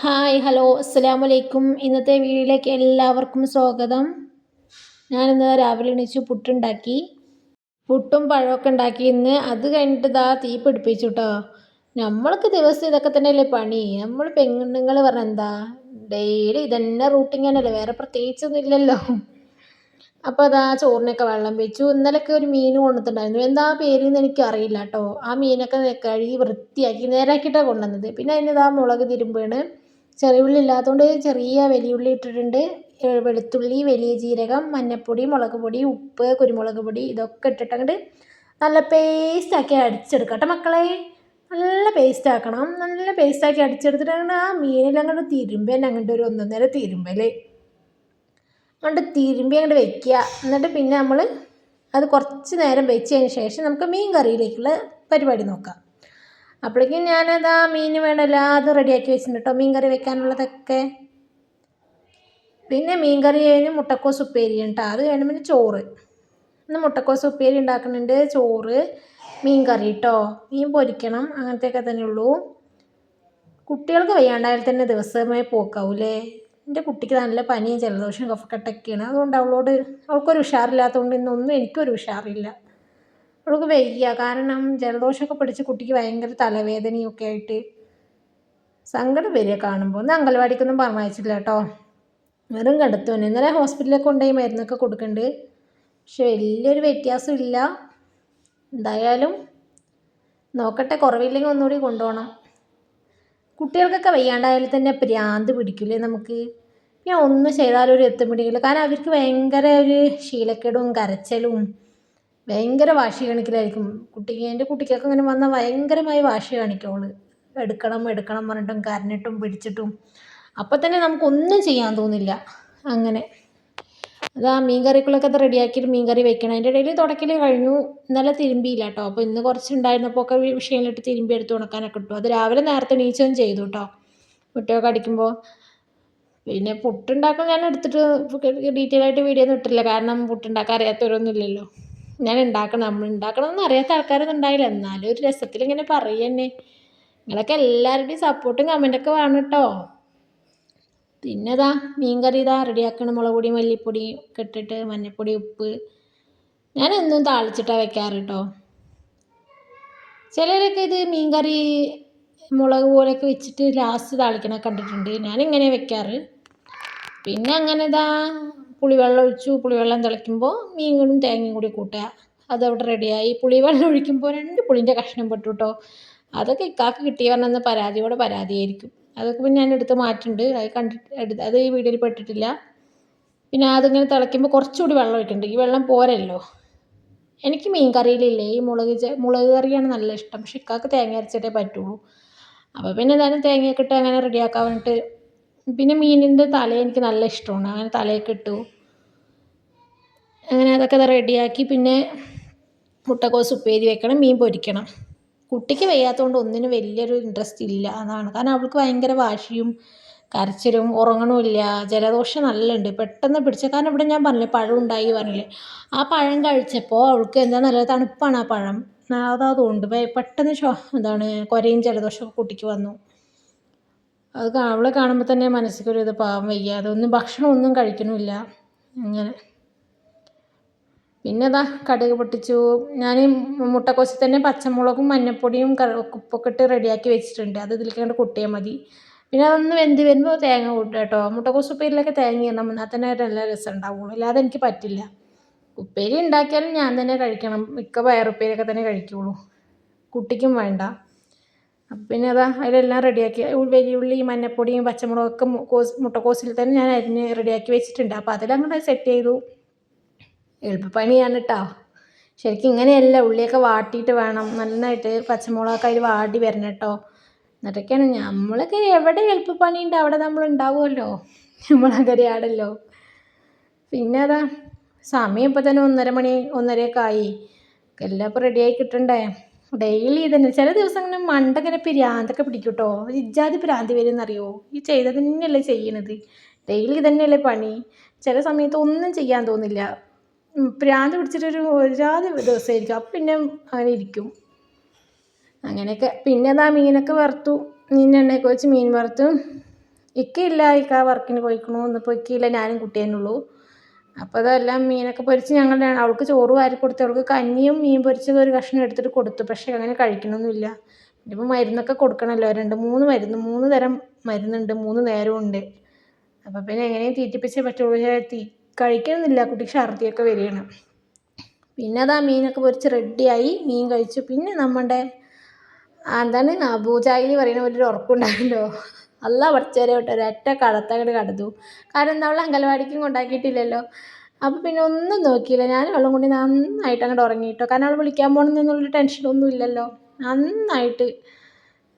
Hi hello അസ്സലാമു അലൈക്കും. ഇന്നത്തെ വീഡിയോയിലേക്ക് എല്ലാവർക്കും സ്വാഗതം. ഞാനിന്ന് രാവിലെ എണീച്ചു പുട്ടുണ്ടാക്കി. പുട്ടും പഴമൊക്കെ ഉണ്ടാക്കി. ഇന്ന് അത് കഴിഞ്ഞിട്ട് തീ പിടിപ്പിച്ചു കേട്ടോ. നമ്മൾക്ക് ദിവസം ഇതൊക്കെ തന്നെയല്ലേ പണി. നമ്മൾ പെണ്ണുങ്ങൾ പറഞ്ഞാൽ എന്താ, ഡെയിലി ഇതന്നെ റൂട്ടിങ് തന്നെയല്ലേ, വേറെ പ്രത്യേകിച്ചൊന്നും ഇല്ലല്ലോ. അപ്പോൾ ചോറിനൊക്കെ വെള്ളം വെച്ചു. ഇന്നലെയൊക്കെ ഒരു മീൻ കൊണ്ടുവന്നിട്ടുണ്ടായിരുന്നു. എന്താ പേരെന്ന് എനിക്ക് അറിയില്ല കേട്ടോ. ആ മീനൊക്കെ കഴുകി വൃത്തിയാക്കി നേരാക്കിയിട്ടാണ് കൊണ്ടുവന്നത്. പിന്നെ അതിന് മുളക് തിരുമ്പാണ്. ചെറിയ ഉള്ളി ഇല്ലാത്തതുകൊണ്ട് ചെറിയ വലിയ ഉള്ളി ഇട്ടിട്ടുണ്ട്. വെളുത്തുള്ളി, വലിയ ജീരകം, മഞ്ഞൾപ്പൊടി, മുളക് പൊടി, ഉപ്പ്, കുരുമുളക് പൊടി ഇതൊക്കെ ഇട്ടിട്ട് അങ്ങോട്ട് നല്ല പേസ്റ്റാക്കി അടിച്ചെടുക്കാം കേട്ടോ മക്കളെ. നല്ല പേസ്റ്റ് ആക്കണം. നല്ല പേസ്റ്റാക്കി അടിച്ചെടുത്തിട്ട് അങ്ങോട്ട് ആ മീനിലങ്ങോട്ട് തിരുമ്പൽ അങ്ങോട്ട് ഒരു ഒന്നൊന്നര തിരുമ്പൽ അങ്ങോട്ട് തിരുമ്പി അങ്ങോട്ട് വെക്കുക. എന്നിട്ട് പിന്നെ നമ്മൾ അത് കുറച്ച് നേരം വെച്ചതിന് ശേഷം നമുക്ക് മീൻ കറിയിലേക്കുള്ള പരിപാടി നോക്കാം. അപ്പോഴേക്കും ഞാനത് ആ മീൻ വേണമല്ലോ അത് റെഡിയാക്കി വെച്ചിട്ടുണ്ട് കേട്ടോ, മീൻ കറി വെക്കാനുള്ളതൊക്കെ. പിന്നെ മീൻ കറി കഴിഞ്ഞ് മുട്ടക്കോസ് ഉപ്പേരി കേട്ടോ, അത് കഴിഞ്ഞ് പിന്നെ ചോറ്. ഇന്ന് മുട്ടക്കോസ് ഉപ്പേരി ഉണ്ടാക്കുന്നുണ്ട്, ചോറ്, മീൻ കറി കേട്ടോ. മീൻ പൊരിക്കണം, അങ്ങനത്തെയൊക്കെ തന്നെ ഉള്ളൂ. കുട്ടികൾക്ക് വയ്യാണ്ടായാൽ തന്നെ ദിവസമേ പോക്കാവൂലേ. എൻ്റെ കുട്ടിക്ക് നല്ല പനിയും ജലദോഷവും കഫക്കെട്ടൊക്കെയാണ്. അതുകൊണ്ട് അവൾക്കൊരു ഉഷാറില്ലാത്തതുകൊണ്ട് ഇന്നൊന്നും എനിക്കൊരു ഉഷാറില്ല. അവൾക്ക് വയ്യ, കാരണം ജലദോഷമൊക്കെ പിടിച്ച് കുട്ടിക്ക് ഭയങ്കര തലവേദനയൊക്കെ ആയിട്ട് സങ്കടം വരിക കാണുമ്പോൾ. ഒന്ന് അംഗൻവാടിക്കൊന്നും പറഞ്ഞയച്ചില്ല കേട്ടോ, വെറും കിടത്തു തന്നെ. ഇന്നലെ ഹോസ്പിറ്റലിലേക്ക് കൊണ്ടുപോയി മരുന്നൊക്കെ കൊടുക്കുന്നുണ്ട്, പക്ഷെ വലിയൊരു വ്യത്യാസം ഇല്ല. എന്തായാലും നോക്കട്ടെ, കുറവില്ലെങ്കിൽ ഒന്നുകൂടി കൊണ്ടുപോകണം. കുട്ടികൾക്കൊക്കെ വയ്യാണ്ടായാലും തന്നെ ഭ്രാന്ത് പിടിക്കില്ലേ നമുക്ക്. പിന്നെ ഒന്നും ചെയ്താലും ഒരു എത്തും പിടിക്കില്ല, കാരണം അവർക്ക് ഭയങ്കര ഒരു ശീലക്കേടും കരച്ചിലും ഭയങ്കര വാശി കാണിക്കലായിരിക്കും. എൻ്റെ കുട്ടിക്കൊക്കെ ഇങ്ങനെ വന്നാൽ ഭയങ്കരമായി വാശി കാണിക്കും. എടുക്കണം എടുക്കണം പറഞ്ഞിട്ടും കരഞ്ഞിട്ടും പിടിച്ചിട്ടും അപ്പം തന്നെ നമുക്കൊന്നും ചെയ്യാൻ തോന്നില്ല. അങ്ങനെ മീൻ കറിക്കുള്ളൊക്കെ റെഡിയാക്കിയിട്ട് മീൻ കറി വെക്കണം. അതിൻ്റെ ഇടയിൽ തുടക്കൽ കഴിഞ്ഞു. ഇന്നലെ തിരുമ്പിയില്ല കേട്ടോ, അപ്പോൾ ഇന്ന് കുറച്ചുണ്ടായിരുന്നപ്പോൾ ഒക്കെ വിഷയമിട്ട് തിരുമ്പി എടുത്ത് ഉണക്കാനൊക്കെ ഇട്ടു. അത് രാവിലെ നേരത്തെ എണീച്ചും ചെയ്തു കേട്ടോ, മുട്ടയൊക്കെ അടിക്കുമ്പോൾ. പിന്നെ പുട്ടുണ്ടാക്കാൻ ഞാൻ എടുത്തിട്ട് ഡീറ്റെയിൽ ആയിട്ട് വീഡിയോ ഒന്നും ഇട്ടില്ല, കാരണം പുട്ടുണ്ടാക്കാൻ അറിയാത്തവരൊന്നും ഇല്ലല്ലോ. നമ്മൾ ഉണ്ടാക്കണമെന്ന് അറിയാത്ത ആൾക്കാരൊന്നും ഉണ്ടായില്ല, എന്നാലും ഒരു രസത്തിൽ ഇങ്ങനെ പറയുക. നിങ്ങളൊക്കെ എല്ലാവരുടെയും സപ്പോർട്ടും കമൻറ്റൊക്കെ വേണം കേട്ടോ. പിന്നെ മീൻ കറി റെഡിയാക്കണം. മുളക് പൊടി, മല്ലിപ്പൊടി ഒക്കെ ഇട്ടിട്ട്, മഞ്ഞൾപ്പൊടി, ഉപ്പ്. ഞാൻ എന്നും താളിച്ചിട്ടാണ് വെക്കാറ് കേട്ടോ. ചിലരൊക്കെ ഇത് മീൻ കറി മുളക് പോലെയൊക്കെ വെച്ചിട്ട് ലാസ്റ്റ് താളിക്കണ കണ്ടിട്ടുണ്ട്. ഞാനിങ്ങനെ വെക്കാറ്. പിന്നെ അങ്ങനെ പുളിവെള്ളം ഒഴിച്ചു. പുളിവെള്ളം തിളയ്ക്കുമ്പോൾ മീനും തേങ്ങയും കൂടി കൂട്ടുക. അതവിടെ റെഡിയായി. പുളിവെള്ളം ഒഴിക്കുമ്പോൾ 2 പുളിൻ്റെ കഷ്ണം പെട്ടു കേട്ടോ. അതൊക്കെ ഇക്കാക്ക് കിട്ടിയ പറഞ്ഞെന്ന് പരാതിയായിരിക്കും. അതൊക്കെ പിന്നെ ഞാൻ എടുത്ത് മാറ്റുന്നുണ്ട്. അത് ഈ വീഡിയോയിൽ പെട്ടിട്ടില്ല. പിന്നെ അതിങ്ങനെ തിളയ്ക്കുമ്പോൾ കുറച്ചുകൂടി വെള്ളം ഒഴിക്കുന്നുണ്ട്. ഈ വെള്ളം പോരല്ലോ. എനിക്ക് മീൻ കറിയിലില്ലേ ഈ മുളക് കറിയാണ് നല്ല ഇഷ്ടം, പക്ഷെ ഇക്കാക്ക് തേങ്ങ അരച്ചിട്ടേ പറ്റുള്ളൂ. അപ്പോൾ പിന്നെ എന്തായാലും തേങ്ങയൊക്കെ ഇട്ട് അങ്ങനെ റെഡിയാക്കാൻ വേണ്ടിയിട്ട്. പിന്നെ മീനിൻ്റെ തല എനിക്ക് നല്ല ഇഷ്ടമാണ്, അങ്ങനെ തലയൊക്കെ ഇട്ടു. അങ്ങനെ അതൊക്കെ റെഡിയാക്കി. പിന്നെ മുട്ടക്കോസ് ഉപ്പേരി വെക്കണം, മീൻ പൊരിക്കണം. കുട്ടിക്ക് വയ്യാത്തതുകൊണ്ട് ഒന്നിനും വലിയൊരു ഇൻട്രസ്റ്റ് ഇല്ല, അതാണ്. കാരണം അവൾക്ക് ഭയങ്കര വാശിയും കരച്ചിലും, ഉറങ്ങണമില്ല. ജലദോഷം നല്ല ഉണ്ട്, പെട്ടെന്ന് പിടിച്ച. കാരണം ഇവിടെ ഞാൻ പറഞ്ഞില്ലേ പഴം ഉണ്ടായി പറഞ്ഞില്ലേ, ആ പഴം കഴിച്ചപ്പോൾ അവൾക്ക് എന്താണെന്നറിയില്ല, തണുപ്പാണ് ആ പഴം. അതുകൊണ്ട് പെട്ടെന്ന് കുരയും ജലദോഷമൊക്കെ കുട്ടിക്ക് വന്നു. അവളെ കാണുമ്പോൾ തന്നെ മനസ്സിക്കൊരു പാവം വയ്യ. അതൊന്നും ഭക്ഷണമൊന്നും കഴിക്കണമില്ല. അങ്ങനെ പിന്നെ കടുക് പൊട്ടിച്ചു. ഞാൻ മുട്ടക്കോസിൽ തന്നെ പച്ചമുളകും മഞ്ഞൾപ്പൊടിയും ഉപ്പൊക്കെ ഇട്ട് റെഡിയാക്കി വെച്ചിട്ടുണ്ട്. അത് ഇതിലേക്ക് കണ്ട് കൊട്ടിയാൽ മതി. പിന്നെ അതൊന്ന് വെന്ത് വരുമ്പോൾ തേങ്ങ കൂട്ടുക കേട്ടോ. മുട്ടക്കോസ് ഉപ്പേരിയിലൊക്കെ തേങ്ങ ഇടണം, എന്നാൽ തന്നെ നല്ല രസം ഉണ്ടാവുള്ളൂ, അല്ലാതെ എനിക്ക് പറ്റില്ല. ഉപ്പേരി ഉണ്ടാക്കിയാലും ഞാൻ തന്നെ കഴിക്കണം. മിക്ക പയറുപ്പേരിയൊക്കെ തന്നെ കഴിക്കുകയുള്ളൂ, കുട്ടിക്കും വേണ്ട. പിന്നെ അതിലെല്ലാം റെഡിയാക്കി. വലിയ ഉള്ളി, മഞ്ഞൾപ്പൊടിയും പച്ചമുളകൊക്കെ മുട്ടക്കോസിൽ തന്നെ ഞാൻ അരിഞ്ഞ് റെഡിയാക്കി വെച്ചിട്ടുണ്ട്. അപ്പോൾ അതിലങ്ങോട്ട് സെറ്റ് ചെയ്തു. എളുപ്പപ്പണിയാണ് കേട്ടോ. ശരിക്കും ഇങ്ങനെയല്ല, ഉള്ളിയൊക്കെ വാട്ടിയിട്ട് വേണം നന്നായിട്ട്. പച്ചമുളകൊക്കെ അതിൽ വാടി വരണം കേട്ടോ. എന്നിട്ടൊക്കെയാണ് നമ്മളൊക്കെ എവിടെ എളുപ്പപ്പണിയുണ്ട് അവിടെ നമ്മൾ ഉണ്ടാവുമല്ലോ, നമ്മളങ്ങനെയാണല്ലോ. പിന്നെ സമയം ഇപ്പോൾ തന്നെ 1:30 ആയി. എല്ലാം ഇപ്പോൾ റെഡിയായി കിട്ടണ്ടേ. ഡെയിലി ഇതന്നെ. ചില ദിവസം ഇങ്ങനെ മണ്ടങ്ങനെ പിരാന്തൊക്കെ പിടിക്കും കേട്ടോ. ഇജാതി പ്രാന്തി വരുമെന്നറിയോ, ഈ ചെയ്തത് തന്നെയല്ലേ ചെയ്യണത്. ഡെയിലി ഇതന്നെയല്ലേ പണി. ചില സമയത്ത് ഒന്നും ചെയ്യാൻ തോന്നില്ല, പ്രാന്ത് പിടിച്ചിട്ടൊരു ജാതി ദിവസമായിരിക്കും. അപ്പം പിന്നെ അങ്ങനെ ഇരിക്കും. അങ്ങനെയൊക്കെ. പിന്നെ മീനൊക്കെ വറുത്തു. മീൻ എണ്ണയൊക്കെ വെച്ച് മീൻ വറുത്തു. ഇക്കയില്ല, ഇക്ക വർക്കിന് പോയിക്കണു. ഇന്നിപ്പോൾ ഇക്കയില്ല, ഞാനും കുട്ടി തന്നെ ഉള്ളൂ. അപ്പോൾ അതെല്ലാം മീനൊക്കെ പൊരിച്ച് അവൾക്ക് ചോറ് വാരി കൊടുത്തു. അവൾക്ക് കഞ്ഞിയും മീൻ പൊരിച്ചത് ഒരു കഷ്ണം എടുത്തിട്ട് കൊടുത്തു. പക്ഷേ അങ്ങനെ കഴിക്കണമൊന്നുമില്ല. ഇനിയിപ്പോൾ മരുന്നൊക്കെ കൊടുക്കണമല്ലോ, 2-3 മരുന്ന്, 3 തരം മരുന്നുണ്ട്, 3 നേരവും ഉണ്ട്. അപ്പോൾ പിന്നെ എങ്ങനെയും തീറ്റിപ്പിച്ചേ പറ്റുള്ളൂ. കഴിക്കണമെന്നില്ല, കുട്ടിക്ക് ഛർദിയൊക്കെ വരികയാണ്. പിന്നെ അതാ മീനൊക്കെ പൊരിച്ച് റെഡിയായി, മീൻ കഴിച്ചു. പിന്നെ നമ്മുടെ എന്താണ് അബൂജാഹിൽ പറയുന്ന പോലെ ഒരു ഉറപ്പുണ്ടായല്ലോ, അല്ലാ പഠിച്ചവരെ വിട്ട് ഒരൊറ്റ കടത്തങ്ങട് കടന്നു. കാരണം എന്താ, അവളെ അംഗൻവാടിക്കും കൊണ്ടാക്കിയിട്ടില്ലല്ലോ. അപ്പോൾ പിന്നെ ഒന്നും നോക്കിയില്ല, ഞാൻ വെള്ളം കൊണ്ട് നന്നായിട്ട് അങ്ങോട്ട് ഉറങ്ങിയിട്ടോ. കാരണം അവൾ വിളിക്കാൻ പോകണമെന്നുള്ളൊരു ടെൻഷനൊന്നും ഇല്ലല്ലോ. നന്നായിട്ട്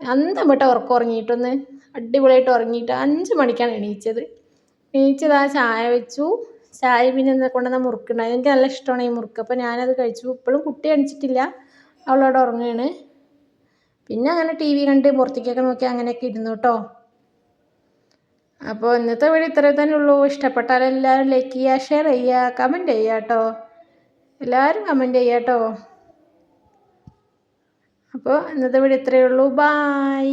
അന്തം വിട്ട ഉറക്കം ഉറങ്ങിയിട്ടൊന്ന് അടിപൊളിയായിട്ട് ഉറങ്ങിയിട്ട് 5 മണിക്കാണ് എണീച്ചത്. ആ ചായ വെച്ചു. ചായ പിന്നെ എന്താ കൊണ്ടുവന്ന മുറുക്കുണ്ടായി. എനിക്ക് നല്ല ഇഷ്ടമാണ് ഈ മുറുക്ക്. അപ്പോൾ ഞാനത് കഴിച്ചു. ഇപ്പോഴും കുട്ടി എണീച്ചിട്ടില്ല, അവളവിടെ ഉറങ്ങുകയാണ്. പിന്നെ അങ്ങനെ TV കണ്ട് പുറത്തേക്കൊക്കെ നോക്കി അങ്ങനെയൊക്കെ ഇരുന്നു കേട്ടോ. അപ്പോൾ ഇന്നത്തെ വീഡിയോ ഇത്രേ തന്നെ ഉള്ളൂ. ഇഷ്ടപ്പെട്ടാൽ എല്ലാവരും ലൈക്ക് ചെയ്യുക, ഷെയർ ചെയ്യുക, കമൻറ്റ് ചെയ്യുക കേട്ടോ. എല്ലാവരും കമൻറ്റ് ചെയ്യുക കേട്ടോ. അപ്പോൾ ഇന്നത്തെ വീഡിയോ ഇത്രയേ ഉള്ളൂ. ബായ്.